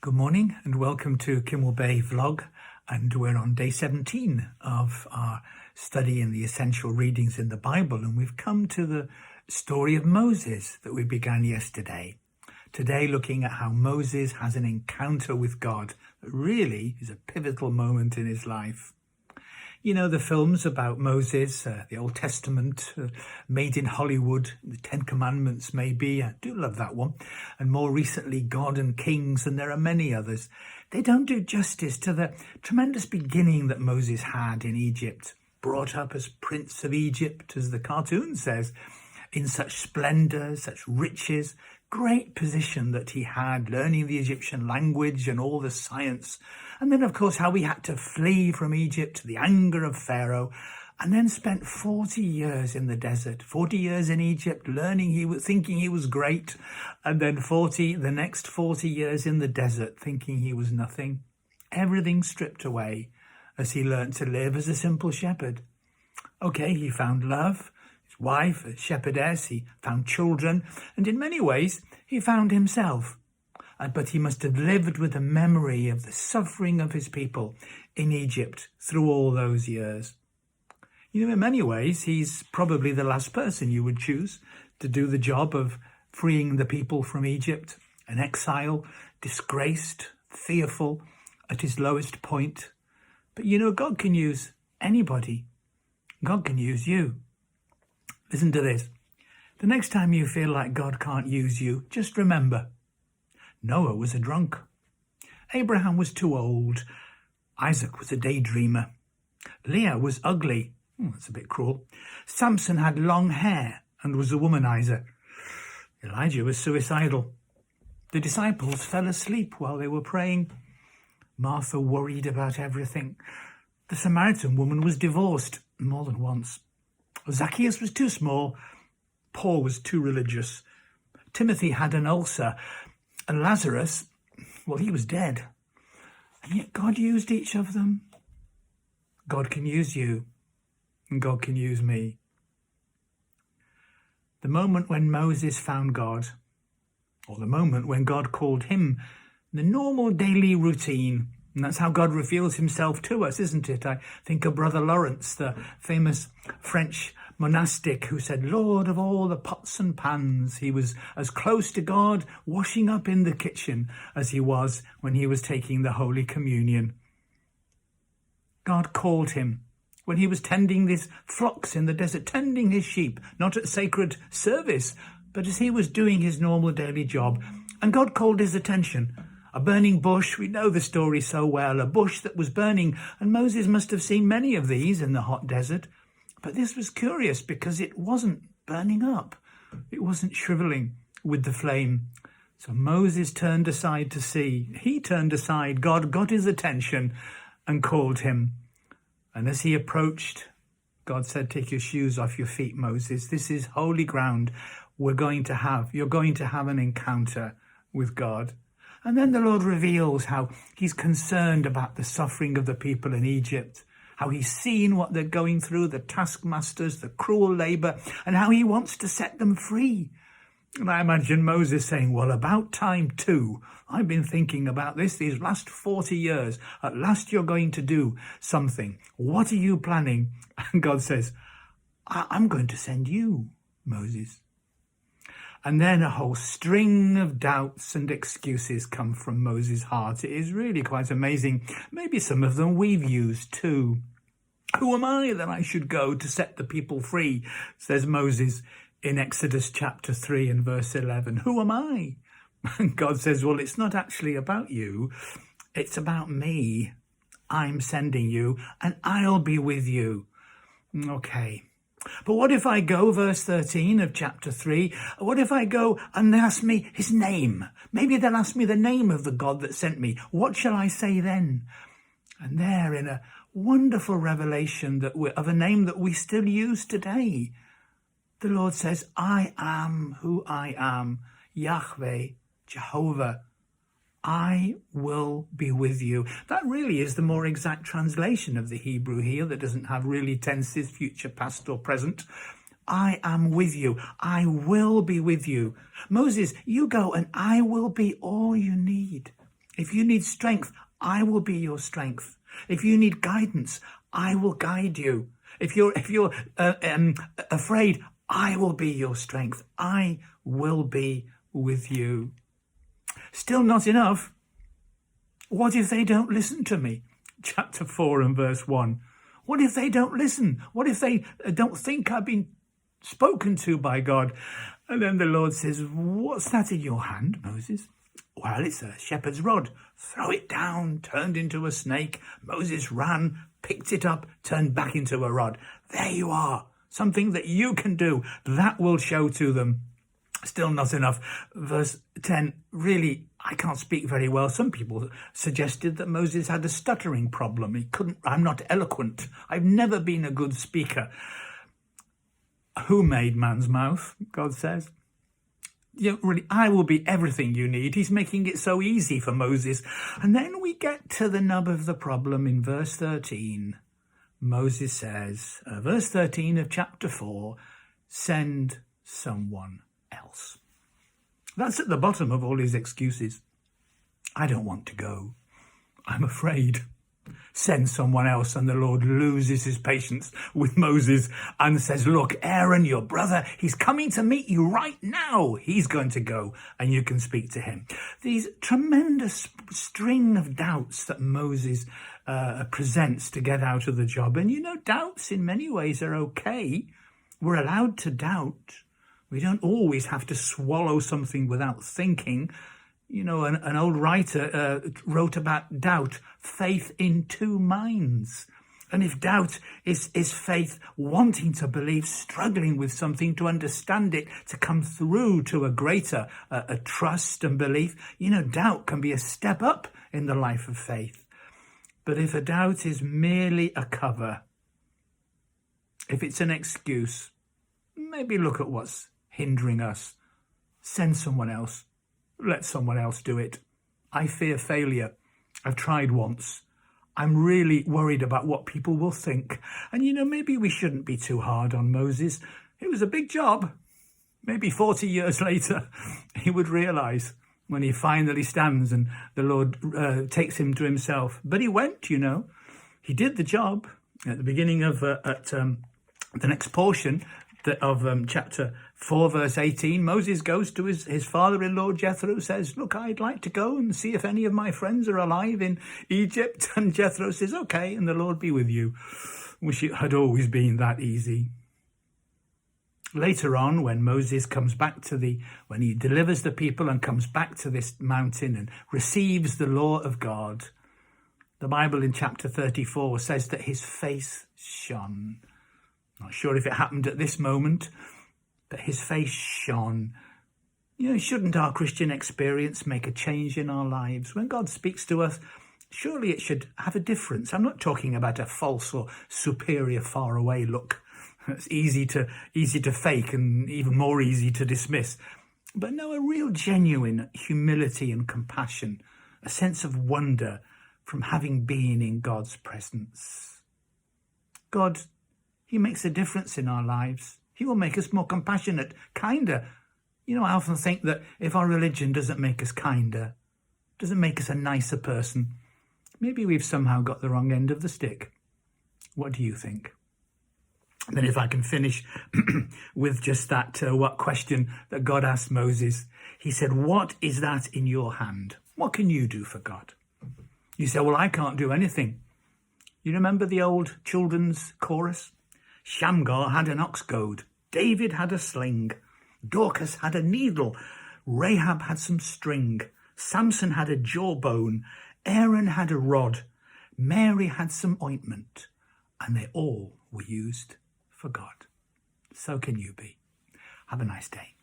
Good morning and welcome to Kimmel Bay Vlog, and we're on day 17 of our study in the essential readings in the Bible, and we've come to the story of Moses that we began yesterday. Today looking at how Moses has an encounter with God that really is a pivotal moment in his life. You know, the films about Moses, the Old Testament, made in Hollywood, the Ten Commandments maybe, I do love that one, and more recently God and Kings, and there are many others. They don't do justice to the tremendous beginning that Moses had in Egypt, brought up as Prince of Egypt, as the cartoon says, in such splendour, such riches, great position that he had, learning the Egyptian language and all the science. And then, of course, how he had to flee from Egypt to the anger of Pharaoh, and then spent 40 years in the desert, 40 years in Egypt, thinking he was great, and then the next 40 years in the desert, thinking he was nothing. Everything stripped away as he learnt to live as a simple shepherd. Okay, he found love, his wife, a shepherdess, he found children, and in many ways, he found himself. But he must have lived with the memory of the suffering of his people in Egypt through all those years. You know, in many ways, he's probably the last person you would choose to do the job of freeing the people from Egypt, an exile, disgraced, fearful, at his lowest point. But you know, God can use anybody. God can use you. Listen to this. The next time you feel like God can't use you, just remember, Noah was a drunk. Abraham was too old. Isaac was a daydreamer. Leah was ugly. That's a bit cruel. Samson had long hair and was a womanizer. Elijah was suicidal. The disciples fell asleep while they were praying. Martha worried about everything. The Samaritan woman was divorced more than once. Zacchaeus was too small. Paul was too religious. Timothy had an ulcer. And Lazarus, well, he was dead. And yet God used each of them. God can use you, and God can use me. The moment when Moses found God, or the moment when God called him, the normal daily routine, and that's how God reveals himself to us, isn't it? I think of Brother Lawrence, the famous French monastic who said, Lord of all the pots and pans. He was as close to God washing up in the kitchen as he was when he was taking the Holy Communion. God called him when he was tending his flocks in the desert, tending his sheep, not at sacred service, but as he was doing his normal daily job. And God called his attention. A burning bush, we know the story so well, a bush that was burning, and Moses must have seen many of these in the hot desert. But this was curious because it wasn't burning up. It wasn't shriveling with the flame. So Moses turned aside to see. He turned aside. God got his attention and called him. And as he approached, God said, take your shoes off your feet, Moses. This is holy ground. You're going to have an encounter with God. And then the Lord reveals how he's concerned about the suffering of the people in Egypt, how he's seen what they're going through, the taskmasters, the cruel labour, and how he wants to set them free. And I imagine Moses saying, well, about time too. I've been thinking about this these last 40 years. At last you're going to do something. What are you planning? And God says, I'm going to send you, Moses. And then a whole string of doubts and excuses come from Moses' heart. It is really quite amazing. Maybe some of them we've used too. Who am I that I should go to set the people free, says Moses in Exodus chapter 3 and verse 11. Who am I? And God says, well, it's not actually about you. It's about me. I'm sending you and I'll be with you. Okay. But what if I go, verse 13 of chapter 3, what if I go and they ask me his name? Maybe they'll ask me the name of the God that sent me. What shall I say then? And there in a wonderful revelation of a name that we still use today, the Lord says, I am who I am, Yahweh, Jehovah. I will be with you. That really is the more exact translation of the Hebrew here that doesn't have really tenses, future, past or present. I am with you. I will be with you. Moses, you go and I will be all you need. If you need strength, I will be your strength. If you need guidance, I will guide you. If you're afraid, I will be your strength. I will be with you. Still not enough. What if they don't listen to me? Chapter 4 and verse 1. What if they don't listen? What if they don't think I've been spoken to by God? And then the Lord says, what's that in your hand, Moses? Well, it's a shepherd's rod. Throw it down, turned into a snake. Moses ran, picked it up, turned back into a rod. There you are. Something that you can do. That will show to them. Still not enough. Verse 10, really, I can't speak very well. Some people suggested that Moses had a stuttering problem. I'm not eloquent. I've never been a good speaker. Who made man's mouth? God says. Really, I will be everything you need. He's making it so easy for Moses. And then we get to the nub of the problem in verse 13. Moses says, verse 13 of chapter 4, send someone else. That's at the bottom of all his excuses. I don't want to go. I'm afraid. Send someone else. And the Lord loses his patience with Moses and says, look, Aaron, your brother, he's coming to meet you right now. He's going to go and you can speak to him. These tremendous string of doubts that Moses presents to get out of the job. And doubts in many ways are okay. We're allowed to doubt. We don't always have to swallow something without thinking. An old writer wrote about doubt, faith in two minds. And if doubt is faith wanting to believe, struggling with something to understand it, to come through to a greater a trust and belief, doubt can be a step up in the life of faith. But if a doubt is merely a cover, if it's an excuse, maybe look at what's hindering us. Send someone else. Let someone else do it. I fear failure. I've tried once. I'm really worried about what people will think. And maybe we shouldn't be too hard on Moses. It was a big job. Maybe 40 years later, he would realize when he finally stands and the Lord takes him to himself. But he went, He did the job. At the beginning of the next portion of chapter 4, verse 18, Moses goes to his father-in-law Jethro, says, look, I'd like to go and see if any of my friends are alive in Egypt. And Jethro says, okay, and the Lord be with you. Wish it had always been that easy. Later on, when Moses comes back when he delivers the people and comes back to this mountain and receives the law of God, the Bible in chapter 34 says that his face shone. Not sure if it happened at this moment, but his face shone. Shouldn't our Christian experience make a change in our lives? When God speaks to us, surely it should have a difference. I'm not talking about a false or superior, far away look. It's easy to fake and even more easy to dismiss. But no, a real genuine humility and compassion, a sense of wonder from having been in God's presence. God, He makes a difference in our lives. He will make us more compassionate, kinder. I often think that if our religion doesn't make us kinder, doesn't make us a nicer person, maybe we've somehow got the wrong end of the stick. What do you think? And then if I can finish with just that what question that God asked Moses. He said, what is that in your hand? What can you do for God? You say, well, I can't do anything. You remember the old children's chorus? Shamgar had an ox goad. David had a sling. Dorcas had a needle. Rahab had some string. Samson had a jawbone. Aaron had a rod. Mary had some ointment. And they all were used for God. So can you be. Have a nice day.